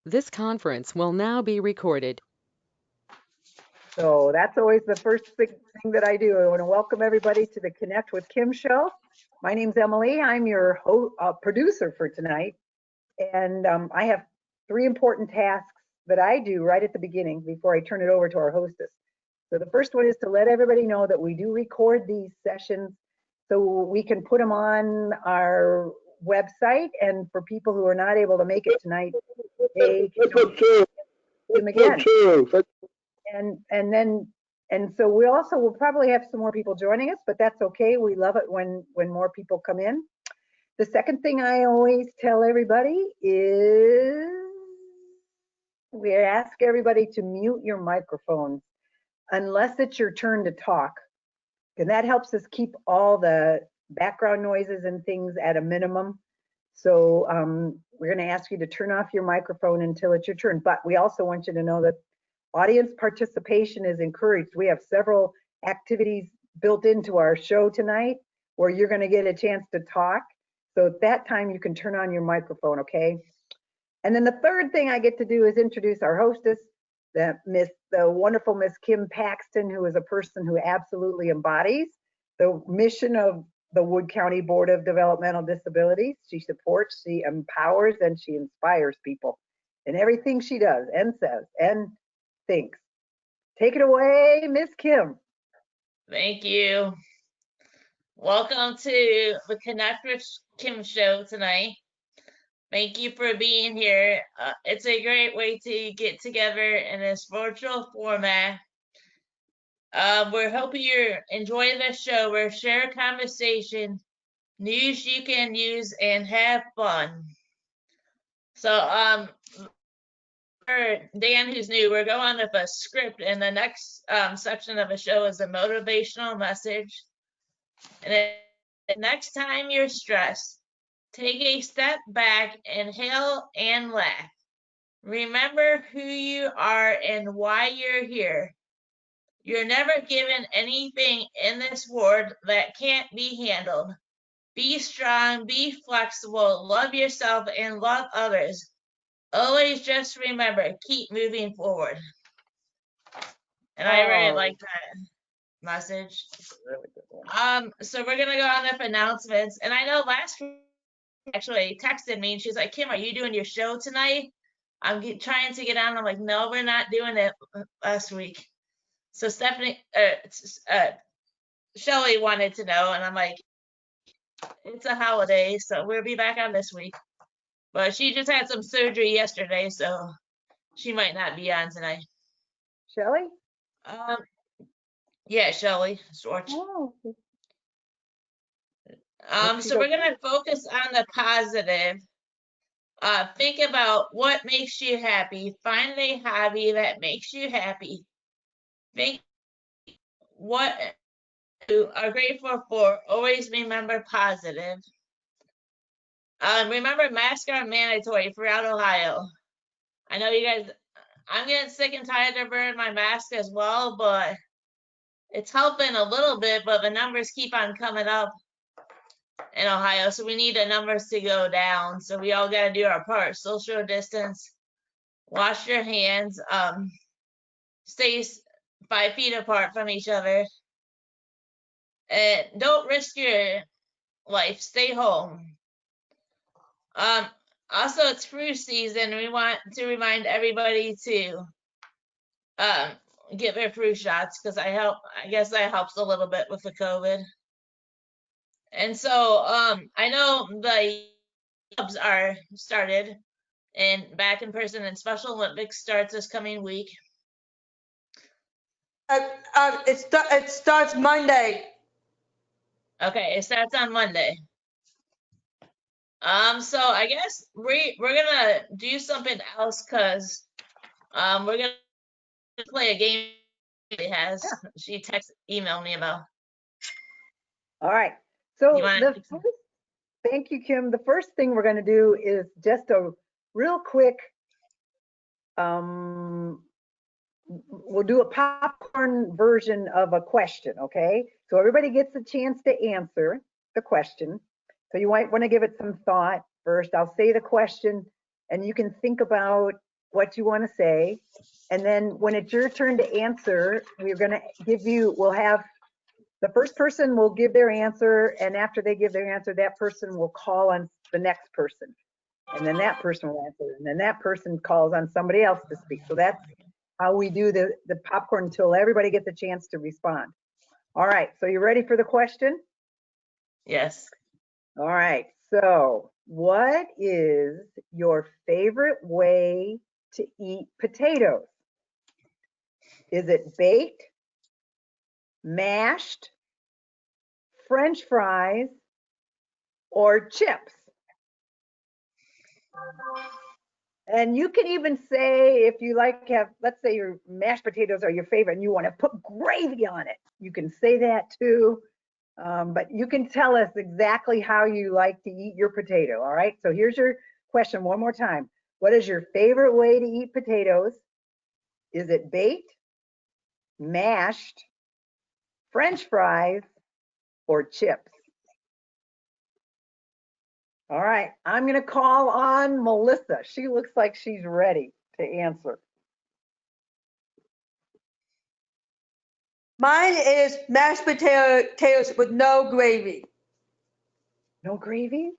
This conference will now be recorded. So that's always the first thing that I do. I want to welcome everybody to the Connect with Kim show. My name's Emily. I'm your producer for tonight. And I have three important tasks that I do right at the beginning before I turn it over to our hostess. So the first one is to let everybody know that we do record these sessions so we can put them on our website. And for people who are not able to make it tonight, they can see them again. And so we also will probably have some more people joining us, but that's okay. We love it when more people come in. The second thing I always tell everybody is we ask everybody to mute your microphones unless it's your turn to talk. And that helps us keep all the background noises and things at a minimum. So we're going to ask you to turn off your microphone until it's your turn. But we also want you to know that audience participation is encouraged. We have several activities built into our show tonight where you're going to get a chance to talk. So at that time, you can turn on your microphone, okay? And then the third thing I get to do is introduce our hostess, the wonderful Miss Kim Paxton, who is a person who absolutely embodies the mission of the Wood County Board of Developmental Disabilities. She supports, she empowers, and she inspires people in everything she does and says and thinks. Take it away, Miss Kim. Thank you. Welcome to the Connect with Kim show tonight. Thank you for being here. It's a great way to get together in this virtual format. We're hoping you enjoy this show. We're share conversation, news you can use, and have fun. So, for Dan, who's new, we're going with a script, and the next section of the show is a motivational message. And next time you're stressed, take a step back, inhale, and laugh. Remember who you are and why you're here. You're never given anything in this world that can't be handled. Be strong, be flexible, love yourself, and love others. Always just remember, keep moving forward. And I really like that message. Really good one. So we're gonna go on with announcements. And I know last week actually texted me and she's like, Kim, are you doing your show tonight? I'm trying to get on. I'm like, no, we're not doing it last week. So Shelly wanted to know, and I'm like, it's a holiday, so we'll be back on this week. But she just had some surgery yesterday, so she might not be on tonight. Shelly? Yeah, Shelly Storch. Oh. So we're gonna focus on the positive. Think about what makes you happy. Find a hobby that makes you happy. Think what you are grateful for. Always remember positive. Remember, masks are mandatory throughout Ohio. I know you guys, I'm getting sick and tired of wearing my mask as well, but it's helping a little bit, but the numbers keep on coming up in Ohio, so we need the numbers to go down. So we all got to do our part. Social distance, wash your hands, stay 5 feet apart from each other, and don't risk your life. Stay home. Also, it's flu season. We want to remind everybody to get their flu shots because I guess that helps a little bit with the COVID. And so I know the clubs are started and back in person, and Special Olympics starts this coming week. It starts Monday. Okay, it starts on Monday. So I guess we're gonna do something else because we're gonna play a game she has. Yeah. She emailed me about. All right. So thank you, Kim. The first thing we're going to do is just a real quick, we'll do a popcorn version of a question, okay? So everybody gets a chance to answer the question. So you might want to give it some thought first. I'll say the question and you can think about what you want to say. And then when it's your turn to answer, we're going to we'll have, the first person will give their answer. And after they give their answer, that person will call on the next person. And then that person will answer. And then that person calls on somebody else to speak. So that's how we do the popcorn until everybody gets a chance to respond. All right. So you ready for the question? Yes. All right. So what is your favorite way to eat potatoes? Is it baked, mashed, French fries, or chips? And you can even say, if you like, let's say your mashed potatoes are your favorite and you want to put gravy on it, you can say that too. But you can tell us exactly how you like to eat your potato. All right. So here's your question one more time. What is your favorite way to eat potatoes? Is it baked, mashed, French fries, or chips? All right, I'm going to call on Melissa. She looks like she's ready to answer. Mine is mashed potatoes with no gravy. No gravy?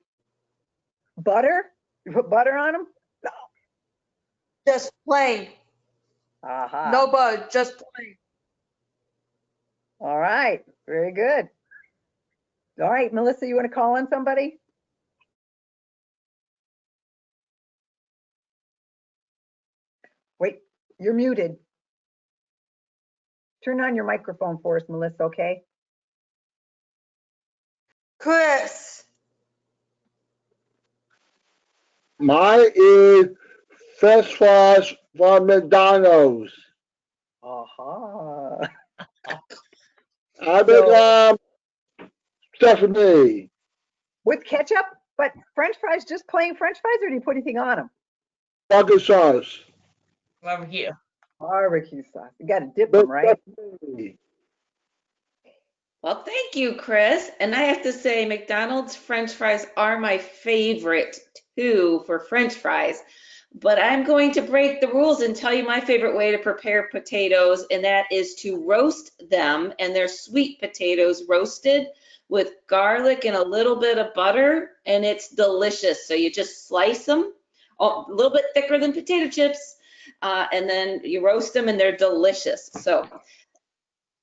Butter? You put butter on them? No. Just plain. Aha. No butter, just plain. All right, very good. All right, Melissa, you want to call on somebody? Wait, you're muted. Turn on your microphone for us, Melissa, okay? Chris. Mine is French fries from McDonald's. Aha. I So, make Stephanie. with ketchup, but French fries, just plain French fries, or do you put anything on them? Bucket sauce. Barbecue. Barbecue sauce. You got to dip them, right? Stephanie. Well, thank you, Chris. And I have to say, McDonald's French fries are my favorite too for French fries. But I'm going to break the rules and tell you my favorite way to prepare potatoes, and that is to roast them. And they're sweet potatoes roasted with garlic and a little bit of butter, and it's delicious. So you just slice them, a little bit thicker than potato chips, and then you roast them, and they're delicious.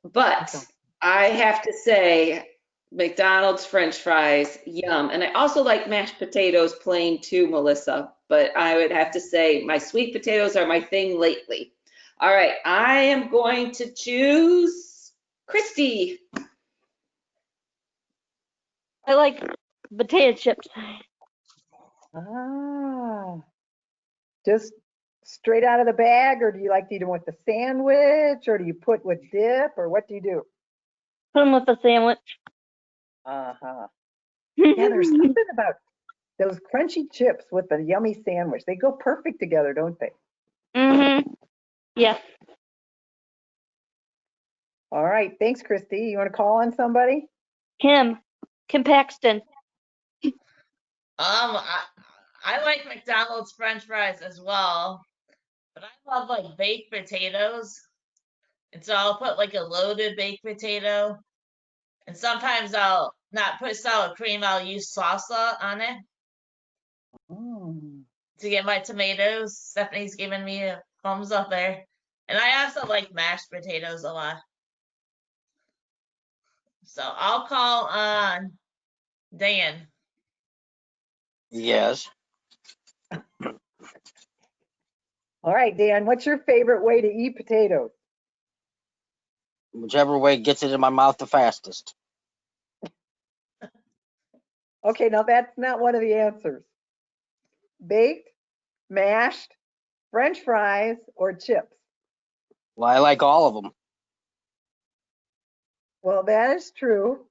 But I have to say, McDonald's French fries, yum. And I also like mashed potatoes plain too, Melissa. But I would have to say my sweet potatoes are my thing lately. All right, I am going to choose Christy. I like potato chips. Ah, just straight out of the bag, or do you like to eat them with the sandwich, or do you put with dip, or what do you do? Put them with a sandwich. Uh-huh. Yeah, there's something about those crunchy chips with a yummy sandwich. They go perfect together, don't they? Mm-hmm. Yes. All right, thanks, Christy. You want to call on somebody? Kim Paxton. I like McDonald's French fries as well, but I love like baked potatoes. And so I'll put like a loaded baked potato. And sometimes I'll not put sour cream, I'll use salsa on it Mm. to get my tomatoes. Stephanie's giving me a thumbs up there. And I also like mashed potatoes a lot. So I'll call on Dan. Yes, All right, Dan, what's your favorite way to eat potatoes? whichever way gets it in my mouth the fastest. Okay, now that's not one of the answers. Baked, mashed, French fries, or chips? Well, I like all of them, Well, that is true.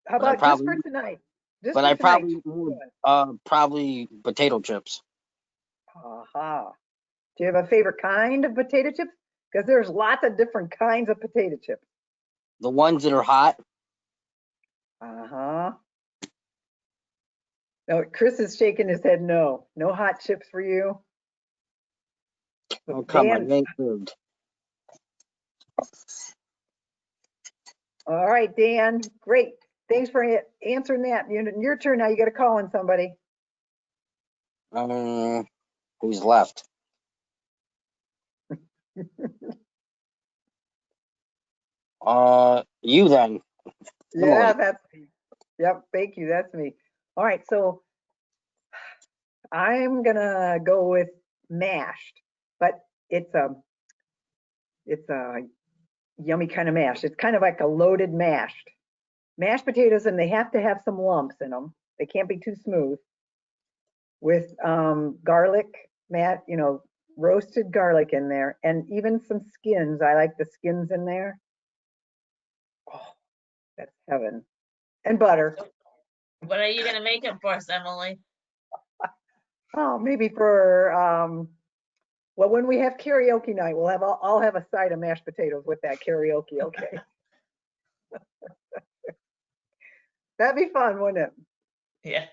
How but I about just probably, for tonight? Just but for I tonight. probably would, probably potato chips. Aha. Do you have a favorite kind of potato chips? Because there's lots of different kinds of potato chips. The ones that are hot. Uh-huh. No, Chris is shaking his head no. No hot chips for you. Oh, come on, Dan, you ain't served. all right, Dan, great. Thanks for answering that. Your turn now. You got to call on somebody. Who's left? You then. Yeah, Emily. that's me. Yep, thank you. That's me. All right, so I'm gonna go with mashed, but it's a yummy kind of mash. It's kind of like a loaded mashed potatoes, and they have to have some lumps in them. They can't be too smooth. With garlic, roasted garlic in there, and even some skins. I like the skins in there. Oh, that's heaven. And butter. What are you gonna make them for us, Emily? Oh, maybe for well, when we have karaoke night, I'll have a side of mashed potatoes with that karaoke. Okay, that'd be fun, wouldn't it? Yeah.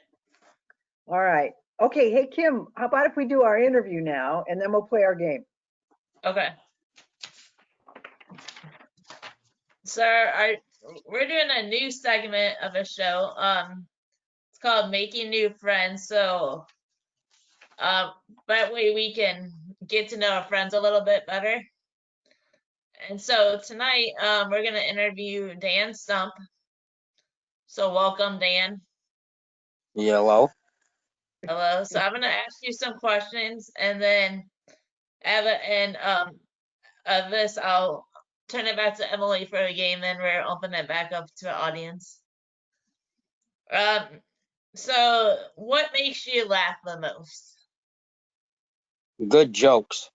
All right. Okay. Hey Kim, how about if we do our interview now, and then we'll play our game? Okay. So we're doing a new segment of a show. It's called Making New Friends. So that way we can get to know our friends a little bit better. And so tonight, we're gonna interview Dan Stump. So welcome, Dan. Yellow. Hello. So I'm gonna ask you some questions, and then at the end of this, I'll turn it back to Emily for a game. Then we're opening it back up to the audience. So what makes you laugh the most? Good jokes.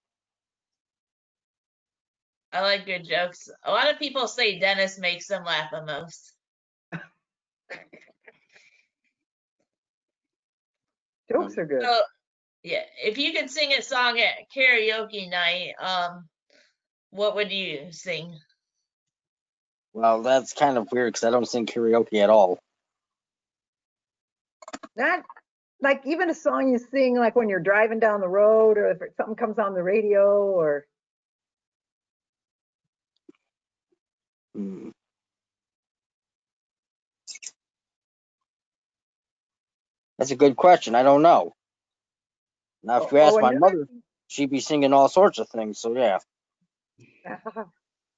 I like good jokes. A lot of people say Dennis makes them laugh the most. Jokes are good. So yeah, if you could sing a song at karaoke night, what would you sing? Well, that's kind of weird because I don't sing karaoke at all. Not like even a song you sing like when you're driving down the road, or if something comes on the radio, or Hmm. That's a good question. I don't know. Now, if you ask my mother, she'd be singing all sorts of things. So yeah.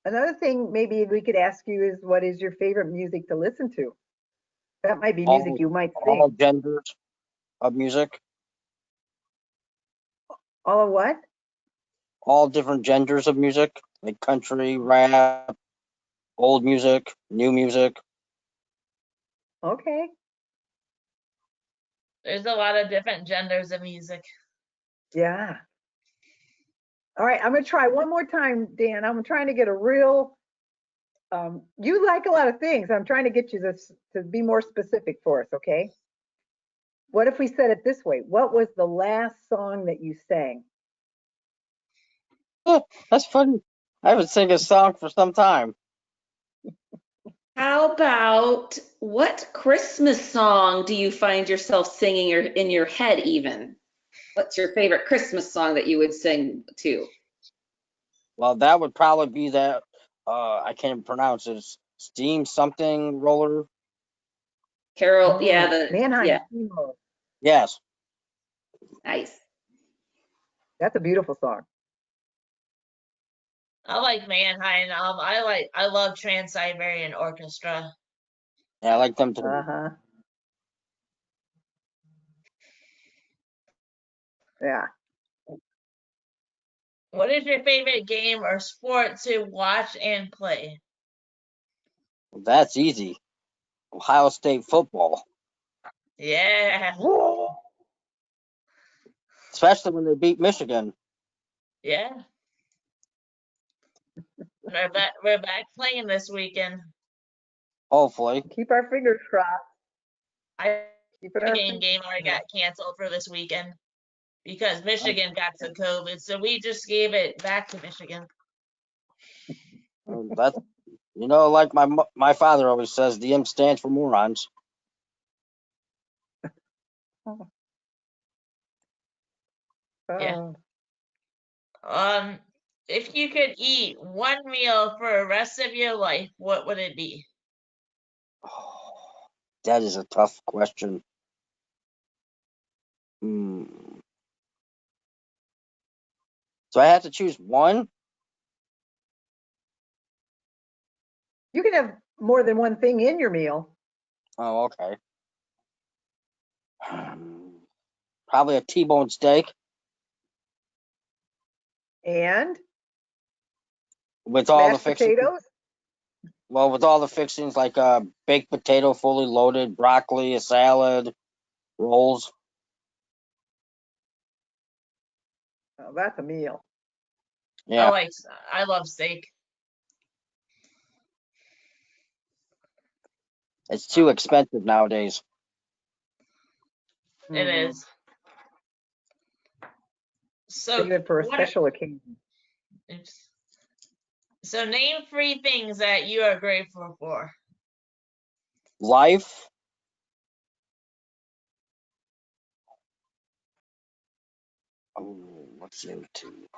Another thing maybe we could ask you is, what is your favorite music to listen to? That might be music you might All sing. genders of music. All of what? All different genders of music, like country, rap, old music, new music. Okay. There's a lot of different genders of music. Yeah. All right, I'm gonna try one more time, Dan. I'm trying to get a real, you like a lot of things. I'm trying to get you this to be more specific for us, okay? What if we said it this way? What was the last song that you sang? Oh, that's funny. I haven't sang a song for some time. How about what Christmas song do you find yourself singing or in your head even? What's your favorite Christmas song that you would sing to? Well, that would probably be that. I can't pronounce it. Steam something roller. Carol, Mannheim yeah, Steamroller. Yes. nice. That's a beautiful song. I like Mannheim. I love Trans-Siberian Orchestra. Yeah, I like them too. Uh-huh. Yeah. What is your favorite game or sport to watch and play? That's easy. Ohio State football. Yeah, Especially when they beat Michigan. yeah. We're back playing this weekend. Hopefully. Keep our fingers crossed. I Keep it our game fingers already crossed. got canceled for this weekend because Michigan got some COVID, so we just gave it back to Michigan. That's like my father always says, the M stands for morons. Yeah. Oh, If you could eat one meal for the rest of your life, what would it be? That is a tough question. Hmm. So I have to choose one? you can have more than one thing in your meal. Oh, okay. Probably a T-bone steak And with all the mashed fixings. potatoes. Well, with all the fixings like baked potato, fully loaded, broccoli, a salad, rolls. Oh, that's a meal. Yeah, I love steak. it's too expensive nowadays. It Mhm. is. So Save it for a what? special occasion. Oops. So name 3 things that you are grateful for. Life. Oh, what's into?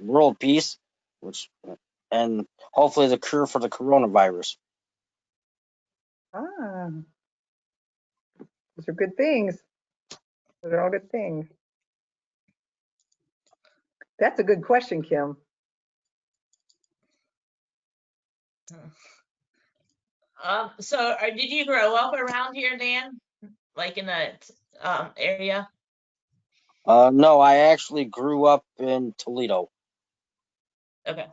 World peace, which, and hopefully the cure for the coronavirus. Ah, those are good things. Those are all good things. That's a good question, Kim. Did you grow up around here, Dan? Like in that area? No, I actually grew up in Toledo. Okay.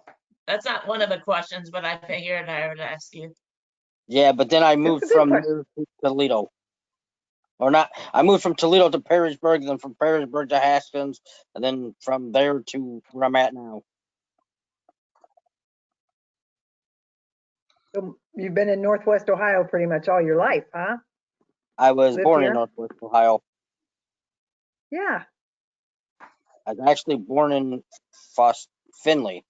That's not one of the questions, but I figured I would ask you. Yeah, but then I That's moved a good from question. there to Toledo. Or not, I moved from Toledo to Perrysburg, then from Perrysburg to Haskins, and then from there to where I'm at now. So you've been in Northwest Ohio pretty much all your life, huh? I was Lived born in here? Northwest Ohio. Yeah. I was actually born in Findlay.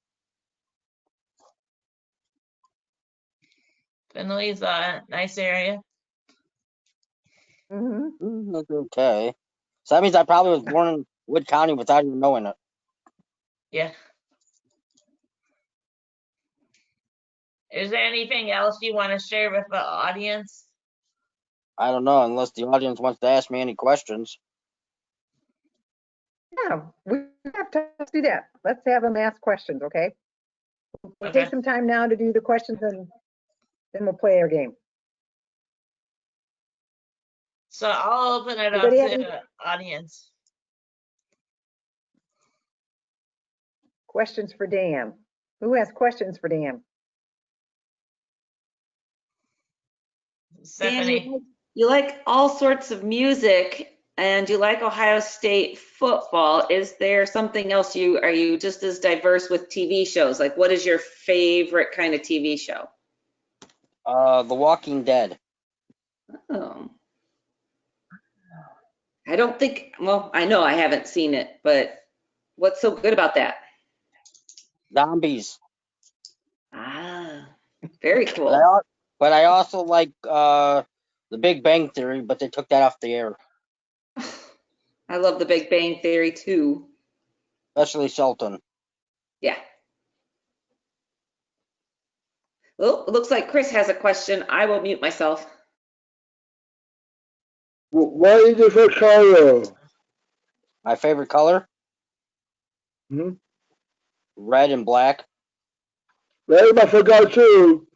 Findlay's a nice area. Mm-hmm. That's okay. So that means I probably was born in Wood County without even knowing it. Yeah. Is there anything else you want to share with the audience? I don't know, unless the audience wants to ask me any questions. Yeah, we have time to do that. Let's have them ask questions, okay? We'll Okay. take some time now to do the questions and then we'll play our game. So I'll open it up Anybody to have any the audience. questions for Dan? Who has questions for Dan? Dan, Stephanie. you like all sorts of music and you like Ohio State football. Is there something else are you just as diverse with TV shows? Like what is your favorite kind of TV show? The Walking Dead. Oh. I don't think, well, I know I haven't seen it, but what's so good about that? Zombies. Ah, very But cool. I also like The Big Bang Theory, but they took that off the air. I love The Big Bang Theory too. Especially Shelton. Yeah. Well, it looks like Chris has a question. I will mute myself. What is your favorite color? My favorite color? Hmm? Red and black. That is my favorite color too.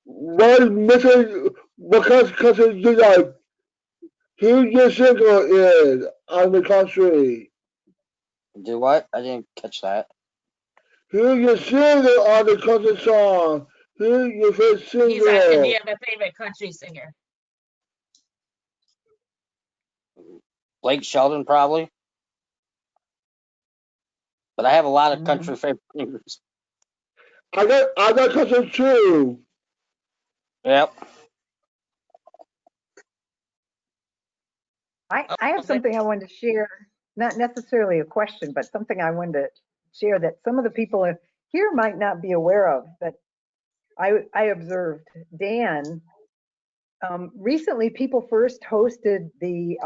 What is missing? What country do you like? Who your single is on the country? Do what? I didn't catch that. Who your single on the country song? Who your favorite He's asking, do you single? have a favorite country singer? Blake Shelton, probably. But I have a lot of Mhm. country favorite singers. I got country too. Yep. I have something I wanted to share, not necessarily a question, but something I wanted to share that some of the people here might not be aware of. But I observed Dan. Recently, People First hosted the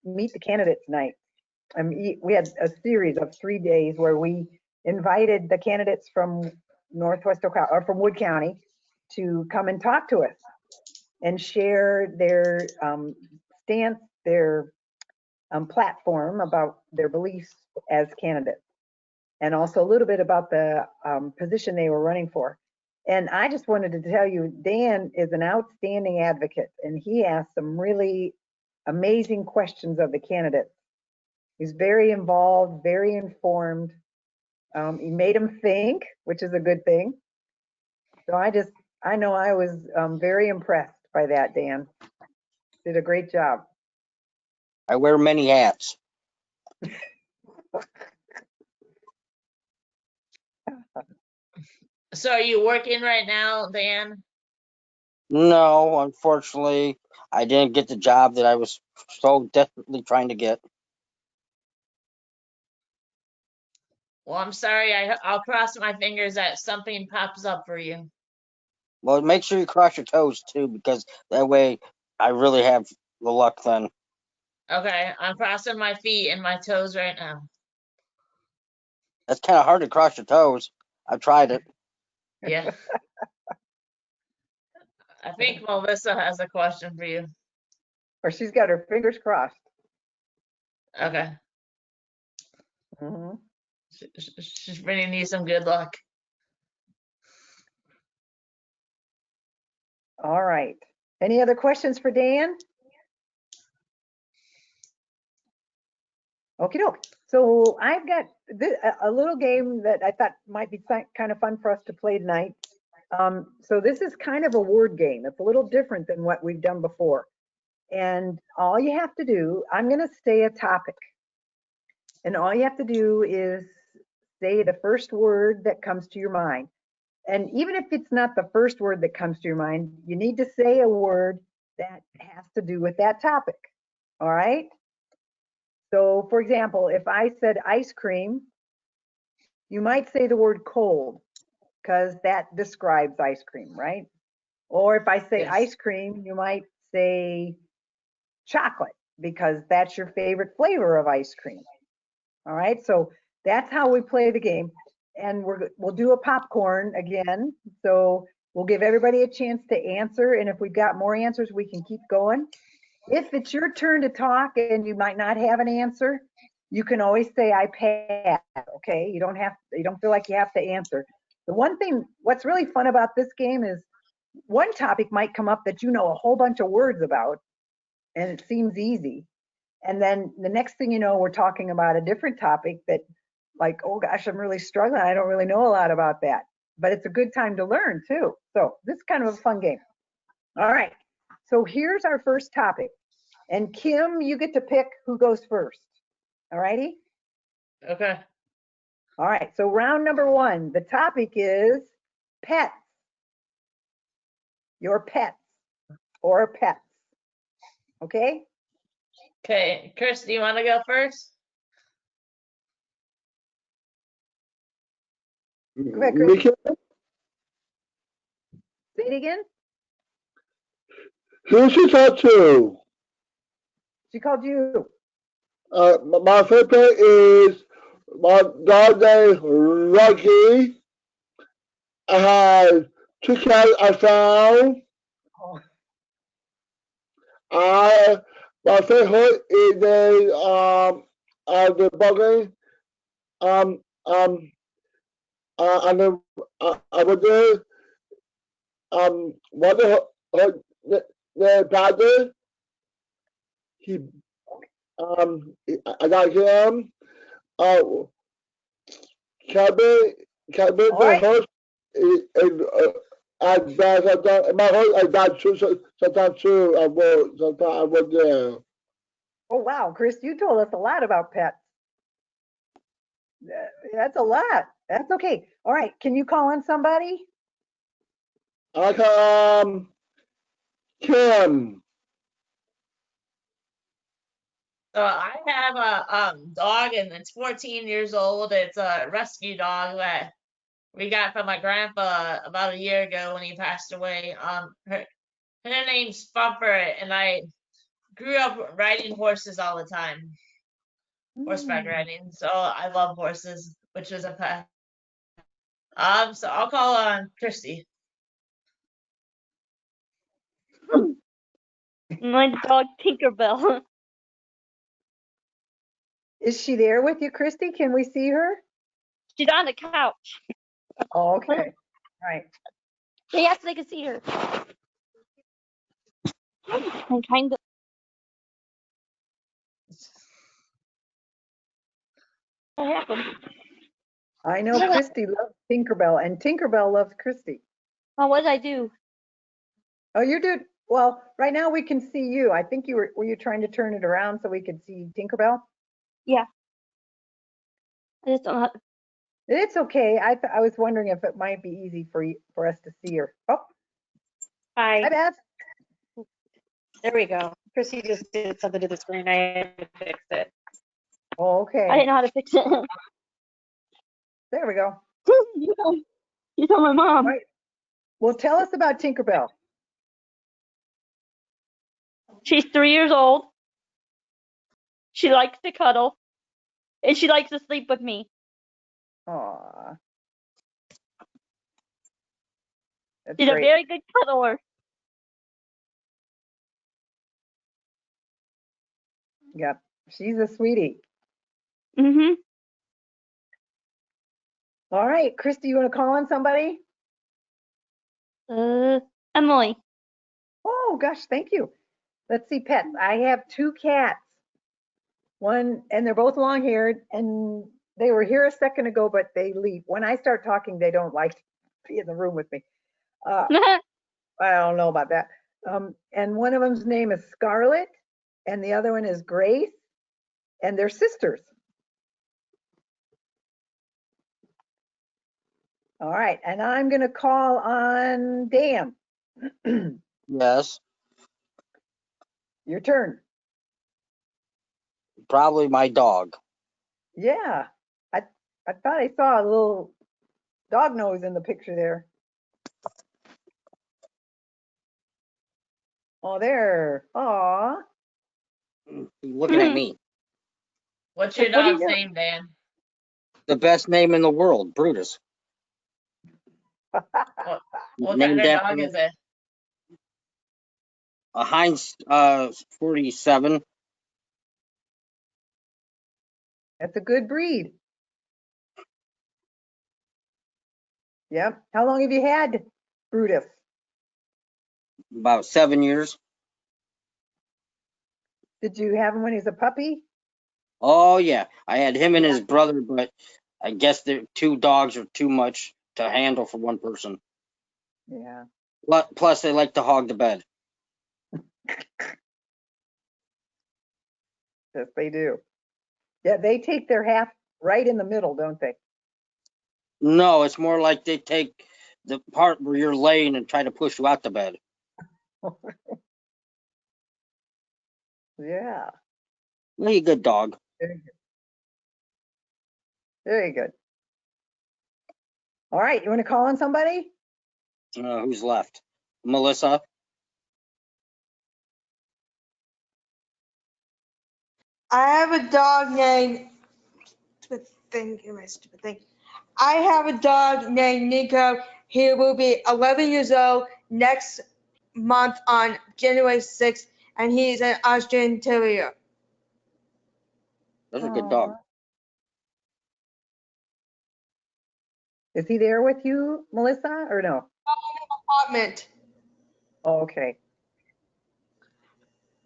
Meet the Candidates night. We had a series of 3 days where we invited the candidates from Northwest Ohio or from Wood County to come and talk to us and share their stance, their platform about their beliefs as candidates, and also a little bit about the position they were running for. And I just wanted to tell you, Dan is an outstanding advocate, and he asked some really amazing questions of the candidates. He's very involved, very informed. He made them think, which is a good thing. So I know I was very impressed by that, Dan. Did a great job. I wear many hats. So are you working right now, Dan? No, unfortunately, I didn't get the job that I was so desperately trying to get. Well, I'm sorry. I'll cross my fingers that something pops up for you. Well, make sure you cross your toes too, because that way I really have the luck then. Okay, I'm crossing my feet and my toes right now. That's kind of hard to cross your toes. I've tried it. Yeah. I think Melissa has a question for you. Or she's got her fingers crossed. Okay. Mhm. She's bringing you some good luck. All right. Any other questions for Dan? Okie doke. So I've got a little game that I thought might be kind of fun for us to play tonight. So this is kind of a word game. It's a little different than what we've done before. And all you have to do, I'm going to say a topic. And all you have to do is say the first word that comes to your mind. And even if it's not the first word that comes to your mind, you need to say a word that has to do with that topic. All right? So, for example, if I said ice cream, you might say the word cold because that describes ice cream, right? Or if I say Yes. ice cream, you might say chocolate because that's your favorite flavor of ice cream. All right, so that's how we play the game. And we'll do a popcorn again. So we'll give everybody a chance to answer. And if we've got more answers, we can keep going. If it's your turn to talk and you might not have an answer, you can always say I pass. Okay, you don't feel like you have to answer. The one thing, what's really fun about this game is one topic might come up that you know a whole bunch of words about, and it seems easy. And then the next thing you know, we're talking about a different topic that, like, oh gosh, I'm really struggling. I don't really know a lot about that. But it's a good time to learn too. So this is kind of a fun game. All right. So here's our first topic. And Kim, you get to pick who goes first. All righty? Okay. All right. So round number 1, the topic is pets. Your pets or pets. Okay? Okay, Chris, do you want to go first? Go ahead, Chris. Mickey, Say it again. who should talk to? She called you. My favorite pet is my dog named Rocky. I have 2 cats I found. Oh, My favorite is the buggy. Um, um, and then I was there. One of the brother. He I got him. Uh, Cabin, cabin all the right. host is at bad sometimes. My host I got two sometimes too. Sometimes I was there. Oh, wow. Chris, you told us a lot about pets. That's a lot. That's okay. All right. Can you call on somebody? I can Kim. So I have a dog and it's 14 years old. It's a rescue dog that we got from my grandpa about a year ago when he passed away. Her name's Bumper, and I grew up riding horses all the time, horseback riding. So I love horses, which is a pet. So I'll call on Christy. My dog Tinkerbell. Is she there with you, Christy? Can we see her? She's on the couch. Oh, okay. Right. Yes, they can see her. I'm trying to. What happened? I know Christy loves Tinkerbell, and Tinkerbell loves Christy. Oh, what did I do? Oh, you're doing well. Right now we can see you. I think you were you trying to turn it around so we could see Tinkerbell? Yeah. I just don't know. It's okay. I was wondering if it might be easy for us to see her. Oh, hi, Hi, Beth. there we go. Chrissy just did something to the screen. I had to fix it. Oh, I okay. didn't know how to fix it. There we go. You tell my mom. Right. Well, tell us about Tinkerbell. She's 3 years old. She likes to cuddle, and she likes to sleep with me. Aw. That's She's a great. very good cuddler. Yep. She's a sweetie. Mm-hmm. All right, Christy, you want to call on somebody? Emily. Oh, gosh, thank you. Let's see, pets. I have 2 cats. One, and they're both long-haired, and they were here a second ago, but they leave. When I start talking, they don't like to be in the room with me. I don't know about that. And one of them's name is Scarlet, and the other one is Grace, and they're sisters. All right, and I'm going to call on Dan. Yes, Your turn. probably my dog. Yeah, I thought I saw a little dog nose in the picture there. Oh, there. Aw. He's looking at me. What's your What do you dog's do? name, Dan? The best name in the world, Brutus. What kind Named of after dog is it? a Heinz 47. That's a good breed. Yep. How long have you had Brutus? About 7 years. Did you have him when he was a puppy? Oh yeah, I had him and his brother, but I guess the 2 dogs are too much to handle for one person. Yeah. Plus, they like to hog the bed. Yes, they do. Yeah, they take their half right in the middle, don't they? No, it's more like they take the part where you're laying and try to push you out the bed. Yeah. Really good dog. Very good. Very good. All right, you want to call on somebody? Who's left? Melissa. I have a dog named stupid thing. Get my stupid thing. I have a dog named Nico. He will be 11 years old next month on January 6th, and he's an Australian Terrier. That's a good dog. Is he there with you, Melissa, or no? Apartment. Oh, okay.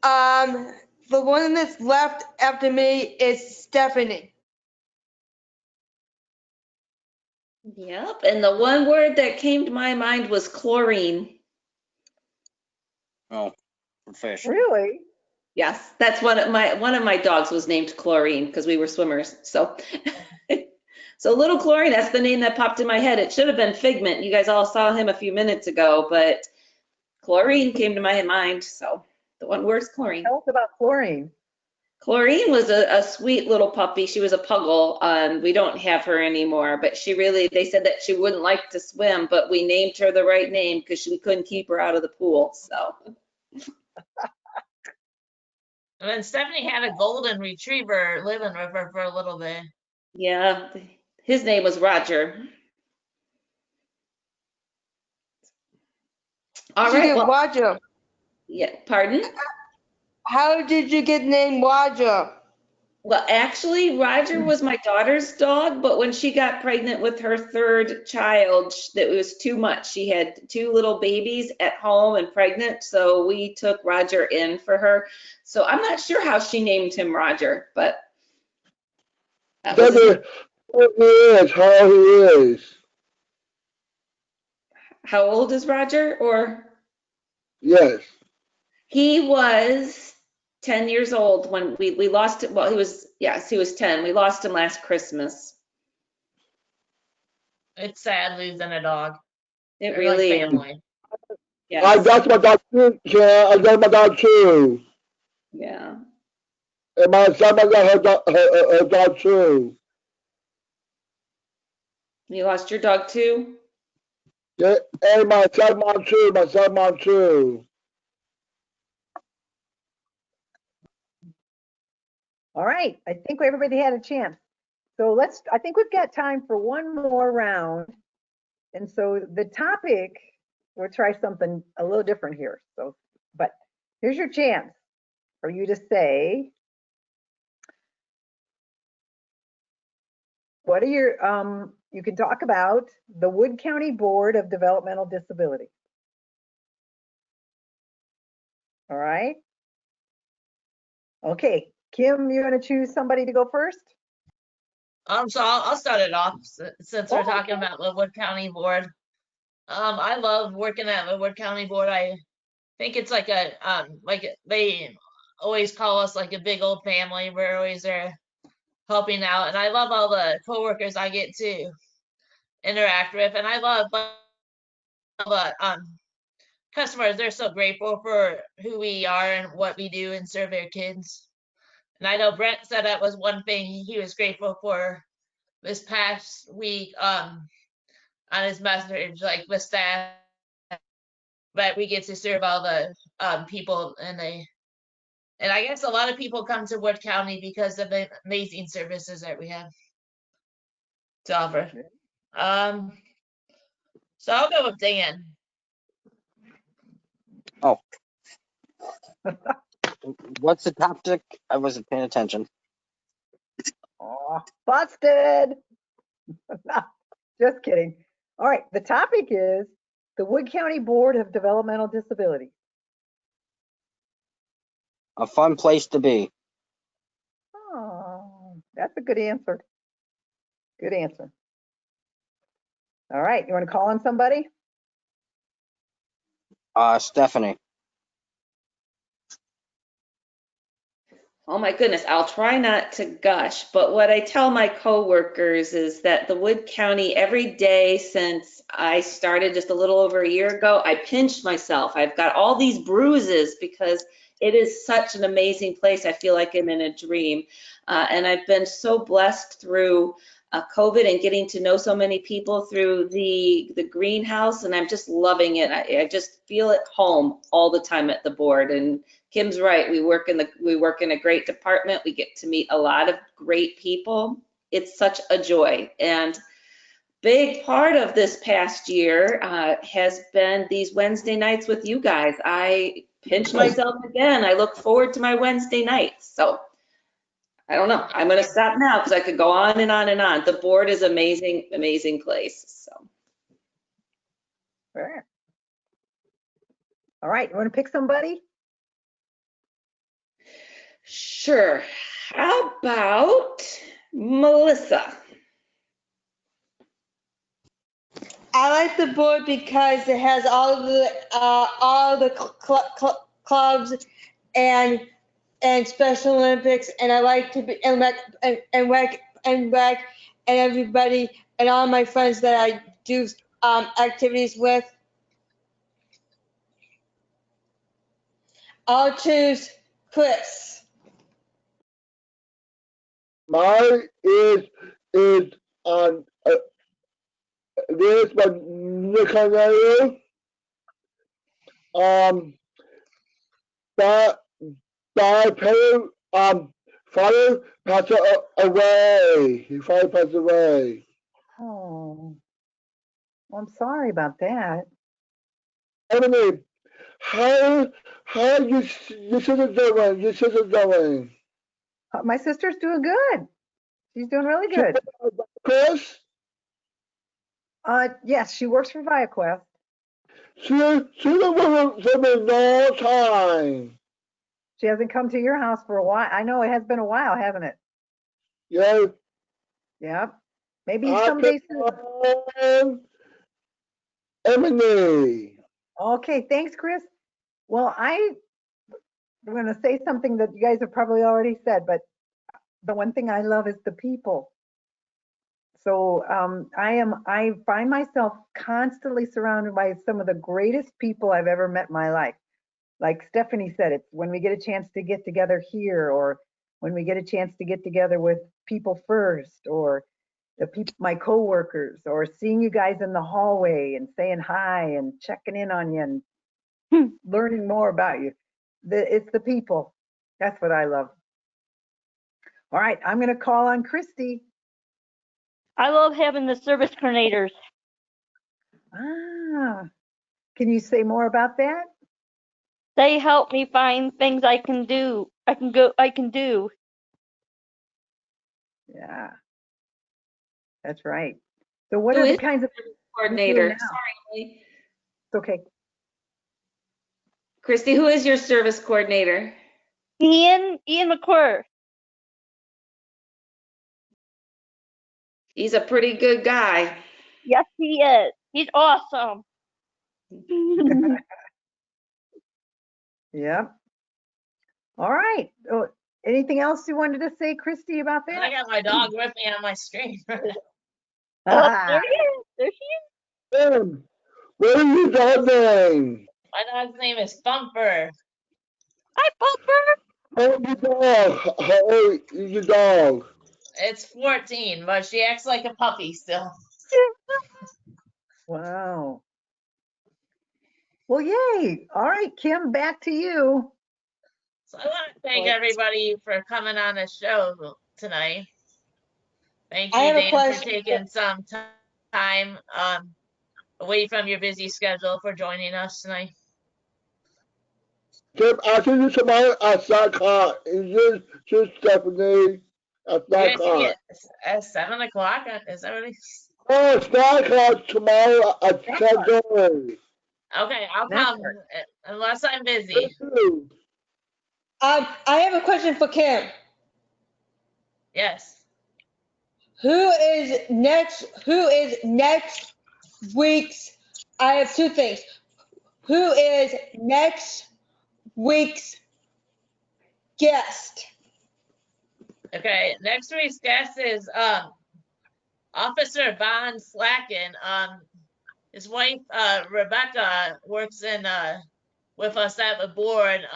The one that's left after me is Stephanie. Yep, and the one word that came to my mind was chlorine. Oh, for fish. Really? Yes, that's one of my dogs was named Chlorine because we were swimmers. So so little Chlorine, that's the name that popped in my head. It should have been Figment. You guys all saw him a few minutes ago, but Chlorine came to my mind. So the one word's chlorine. Tell us about chlorine. Chlorine was a sweet little puppy. She was a puggle. We don't have her anymore, but they said that she wouldn't like to swim, but we named her the right name because we couldn't keep her out of the pool. So And then Stephanie had a golden retriever living with her for a little bit. yeah, his name was Roger. All Did you right. get Well, Roger? yeah. Pardon? How did you get named Roger? Well, actually, Roger was my daughter's dog, but when she got pregnant with her third child, that was too much. She had two little babies at home and pregnant, so we took Roger in for her. So I'm not sure how she named him Roger, but that was his name. How he is. How old is Roger? Or Yes. he was 10 years old when we lost it. Well, he was 10. We lost him last Christmas. It's sad losing a dog. It They're like really is. family. I Yes. got my dog too, Ken. I got my dog too. Yeah. And my son got her dog too. You lost your dog too? Yeah, and my stepmom too. My stepmom too. All right, I think everybody had a chance. So I think we've got time for one more round. And so the topic, we'll try something a little different here. So, but here's your chance for you to say, what are your, you can talk about the Wood County Board of Developmental Disability. All right. Okay, Kim, you want to choose somebody to go first? So I'll start it off since we're Oh, talking about the Wood County Board. I love working at the Wood County Board. I think it's like like they always call us like a big old family. We're always there helping out, and I love all the coworkers I get to interact with, and I love the customers. They're so grateful for who we are and what we do and serve their kids. And I know Brent said that was one thing he was grateful for this past week on his message, like the staff that we get to serve all the people, and I guess a lot of people come to Wood County because of the amazing services that we have to offer. So I'll go with Dan. Oh, what's the topic? I wasn't paying attention. Oh, busted. Just kidding. All right, the topic is the Wood County Board of Developmental Disability. A fun place to be. Oh, that's a good answer. Good answer. All right, you want to call on somebody? Stephanie. Oh my goodness, I'll try not to gush, but what I tell my coworkers is that the Wood County, every day since I started just a little over a year ago, I pinched myself. I've got all these bruises because it is such an amazing place. I feel like I'm in a dream. And I've been so blessed through COVID and getting to know so many people through the greenhouse, and I'm just loving it. I just feel at home all the time at the board. And Kim's right. We work in a great department. We get to meet a lot of great people. It's such a joy. And big part of this past year has been these Wednesday nights with you guys. I pinch myself again. I look forward to my Wednesday nights. So I don't know. I'm going to stop now because I could go on and on and on. The board is amazing, amazing place. So. Sure. All right, you want to pick somebody? Sure. How about Melissa? I like the board because it has all the clubs and Special Olympics, and I like to be and rec and everybody and all my friends that I do activities with. I'll choose Chris. Mine is on this by Nickelodeon. That by parent father passed away. His father passed away. Oh, well, I'm sorry about that. Emily, how your sister doing? Your sister doing? My sister's doing good. She's doing really good. Chris, Yes, she works for ViaQuest. she's been with for a long time. She hasn't come to your house for a while. I know it has been a while, hasn't it? Yeah, Yep. Maybe I someday soon. Emily. Okay, thanks, Chris. Well, I'm going to say something that you guys have probably already said, but the one thing I love is the people. So I find myself constantly surrounded by some of the greatest people I've ever met in my life. Like Stephanie said, it's when we get a chance to get together here, or when we get a chance to get together with People First, or the people, my coworkers, or seeing you guys in the hallway and saying hi and checking in on you and learning more about you. It's the people. That's what I love. All right, I'm going to call on Christy. I love having the service coordinators. Ah, can you say more about that? They help me find things I can do. I can do. Yeah, that's right. So what Who are the is kinds of coordinator? now? Sorry, It's okay. Christy, who is your service coordinator? Ian McClure. He's a pretty good guy. Yes, he is. He's awesome. Yeah. All right. Oh, anything else you wanted to say, Christy, about And I that? got my dog with me on my screen. Oh, there he is. There she is. What are you doing? My dog's name is Thumper. Hi, Bumper. How old your dog? How old is your dog? It's 14, but she acts like a puppy still. Wow. Well, yay. All right, Kim, back to you. So I want to thank everybody for coming on the show tonight. Thank I you, have a Dan, for question. taking some time away from your busy schedule for joining us tonight. Tim, I see you tomorrow at Star Is this Stephanie at You guys see Star it at 7 o'clock? Is that what it is? Oh, Star tomorrow at 10:30. Okay, I'll That's come unless I'm busy. I have a question for Kim. Yes. Who is next week's? I have two things. Who is next week's guest? Okay, next week's guest is Officer Von Slacken. His wife Rebecca works in with us at the board.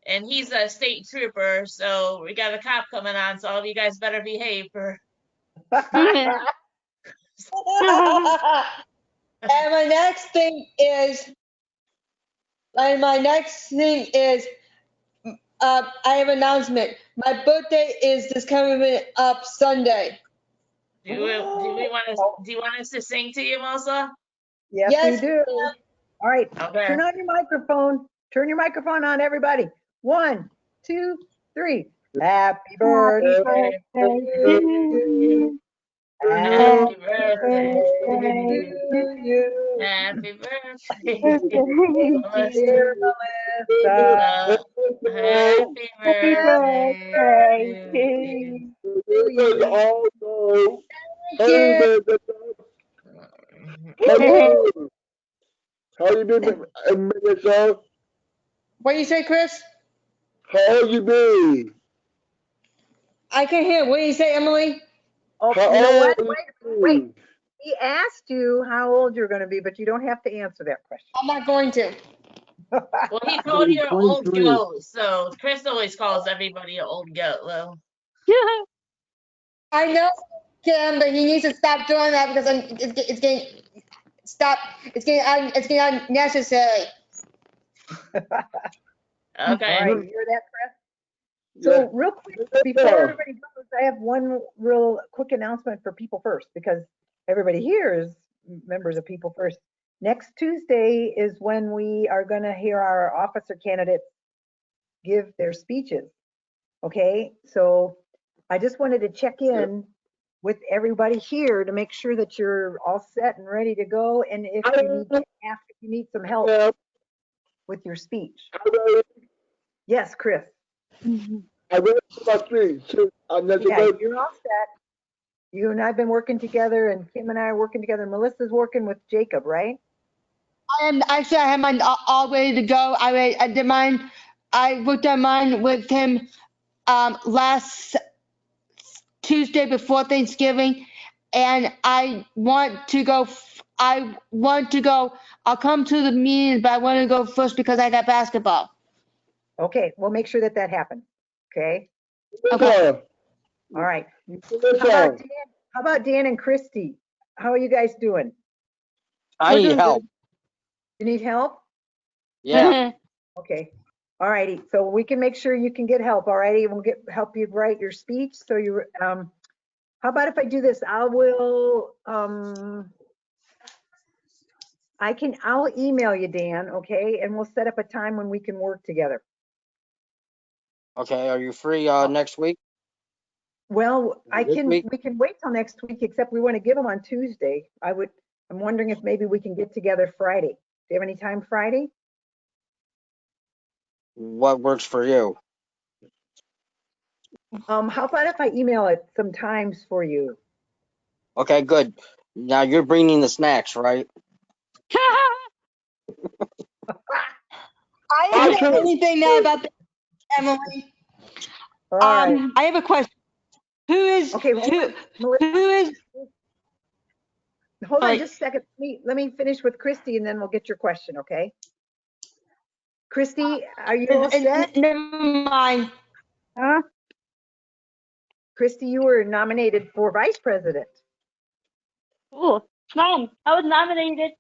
And he's a state trooper, so we got a cop coming on, so all of you guys better behave for. And my next thing is, I have an announcement. My birthday is this coming up Sunday. Do we want to? Do you want us to sing to you, Melissa? Yes, Yes, we do. All right, Okay. turn on your microphone. Turn your microphone on, everybody. 1, 2, 3. Happy birthday. Happy Happy birthday to you. Happy birthday, Dear Melissa. Happy birthday to you. Also, Thank how you been, Melissa? What do you say, Chris? How you been? I can't hear. What do you say, Emily? Oh, How you know what? old Wait. He asked you how old you're going to be, but you don't have to answer that question. I'm not going to. Well, he called you an old goat, so Chris always calls everybody an old goat, though. I know, Kim, but he needs to stop doing that because it's getting stop. It's getting unnecessary. All Okay. right, you hear that, Chris? So real quick, before everybody goes, I have one real quick announcement for People First, because everybody here is members of People First. Next Tuesday is when we are going to hear our officer candidates give their speeches. Okay, so I just wanted to check in with everybody here to make sure that you're all set and ready to go. And if you need to ask if you need some help with your speech. Yes, Chris. I read my speech. Yeah, you're all set. You and I have been working together, and Kim and I are working together. Melissa's working with Jacob, right? I have mine all ready to go. I did mine. I worked on mine with him last Tuesday before Thanksgiving, and I want to go. I'll come to the meeting, but I want to go first because I got basketball. Okay, we'll make sure that that happens. Okay. Okay. All right. How about Dan and Christy? How are you guys doing? I need help. You need help? Yeah. Okay. All righty. So we can make sure you can get help. All righty. We'll help you write your speech. So you, how about if I do this? I'll email you, Dan. Okay. And we'll set up a time when we can work together. Okay. Are you free next week? Well, This week? we can wait till next week, except we want to give them on Tuesday. I'm wondering if maybe we can get together Friday. Do you have any time Friday? What works for you? How about if I email it some times for you? Okay, good. Now you're bringing the snacks, right? I didn't know anything now about that, Emily. All right. I have a question. Who is Okay, hold on. Melissa, who is hold on just a second. Let me finish with Christy and then we'll get your question, okay? Christy, are you all set? never mind. Huh? Christy, you were nominated for vice president. Ooh, Mom, I was nominated.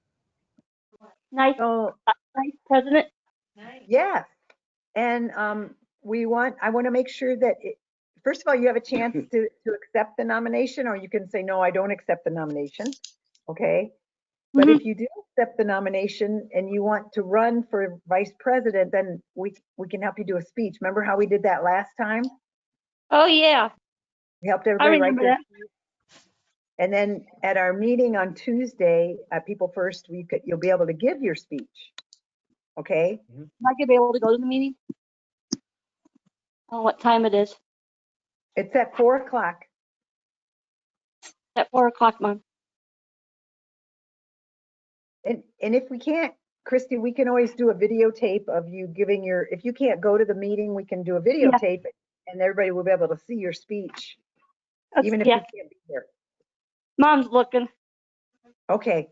Nice, So, vice president. yeah. And I want to make sure that, first of all, you have a chance to accept the nomination, or you can say, no, I don't accept the nomination. Okay. But if you do accept the nomination and you want to run for vice president, then we can help you do a speech. Remember how we did that last time? Oh yeah, We helped I everybody write remember their that. speech. And then at our meeting on Tuesday at People First, you'll be able to give your speech. Okay? Am I gonna be able to go to the meeting? I don't know what time it is. It's at 4:00. At 4 o'clock, Mom. And if we can't, Christy, we can always do a videotape of you giving if you can't go to the meeting, we can do a videotape and everybody will be able to see your speech, even if we can't be there. Mom's looking. Okay.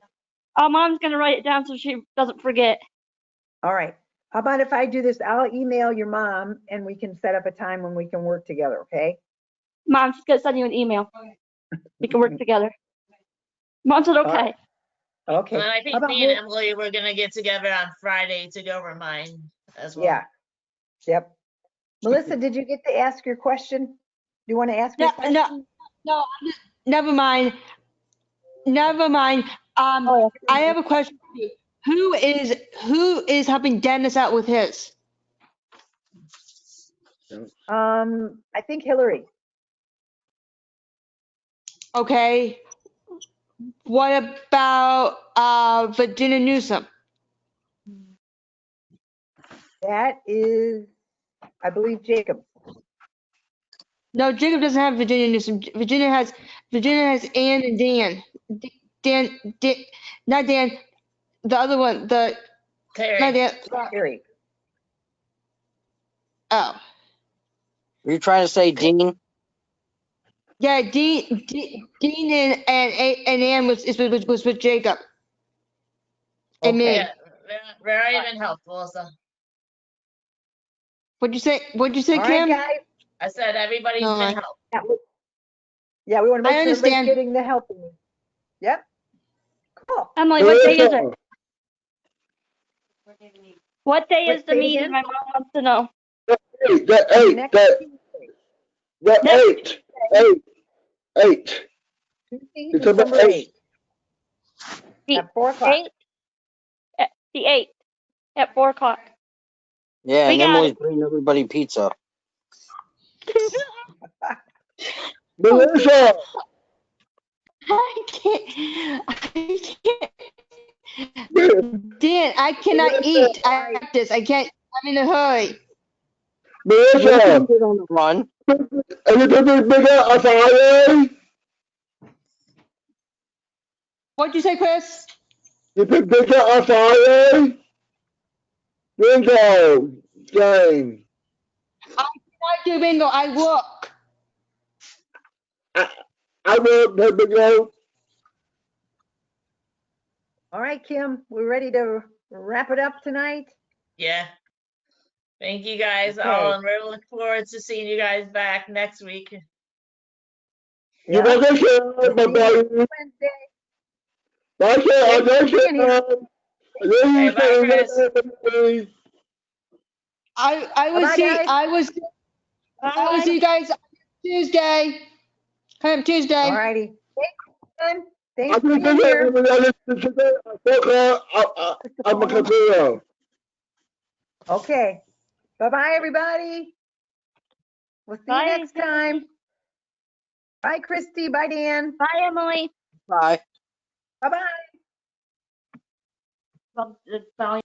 Oh, Mom's gonna write it down so she doesn't forget. All right. How about if I do this? I'll email your mom and we can set up a time when we can work together, okay? Mom's gonna send you an email. We can work together. Mom said okay. Okay. And then I think me and Emily were gonna get together on Friday to go over mine as well. Yeah. Yep. Melissa, did you get to ask your question? Do you want to ask your question? No, never mind. Never mind. I have a question for you. Who is helping Dennis out with his? I think Hillary. Okay. What about Virginia Newsom? That is, I believe, Jacob. No, Jacob doesn't have Virginia Newsom. Virginia has Ann and Dan. Not Dan. The other one. Terry. Not Dan. Terry. Oh. Are you trying to say Dean? Yeah, Dean and Ann was with Jacob. And me. Yeah, very even helpful. So. What'd you say, All right, Kim? guys. I said everybody's No, been helped. Yeah, we want to I make sure everybody's understand. getting the help. Yep. Cool. Emily, what day is it? Melissa, What day Wait, is the say it meeting? again? My mom wants to know. Next Tuesday. Next eight. Tuesday, December December 8th. 8th The at 4 o'clock. 8th, the 8th at 4 o'clock. Yeah, We and got Emily's it. bringing everybody pizza. Melissa, I can't. Melissa, Dan, I cannot eat. I have this. I can't. I'm in a hurry. What can you Melissa, get on the run? are you picking bigger on Friday? What'd you say, Chris? You pick bigger on Friday? Bingo game. I do bingo. I work. I will play bingo. All right, Kim, we're ready to wrap it up tonight. Yeah. Thank you guys Okay. all, and we're looking forward to seeing you guys back next week. You Yeah. want to share, We'll my see you buddy? Wednesday. Bye, Thanks I'll for share. being here. Okay, bye, Chris. I will Bye-bye, see. guys. I will see you guys on Tuesday. Come Tuesday. All righty. Thanks, Thanks I'm for going being here. I'm a computer. Okay. Bye-bye, everybody. We'll see you Bye, next time. Bye, Christy. Bye, Dan. Bye, Emily. Bye. Bye-bye. Well, the volume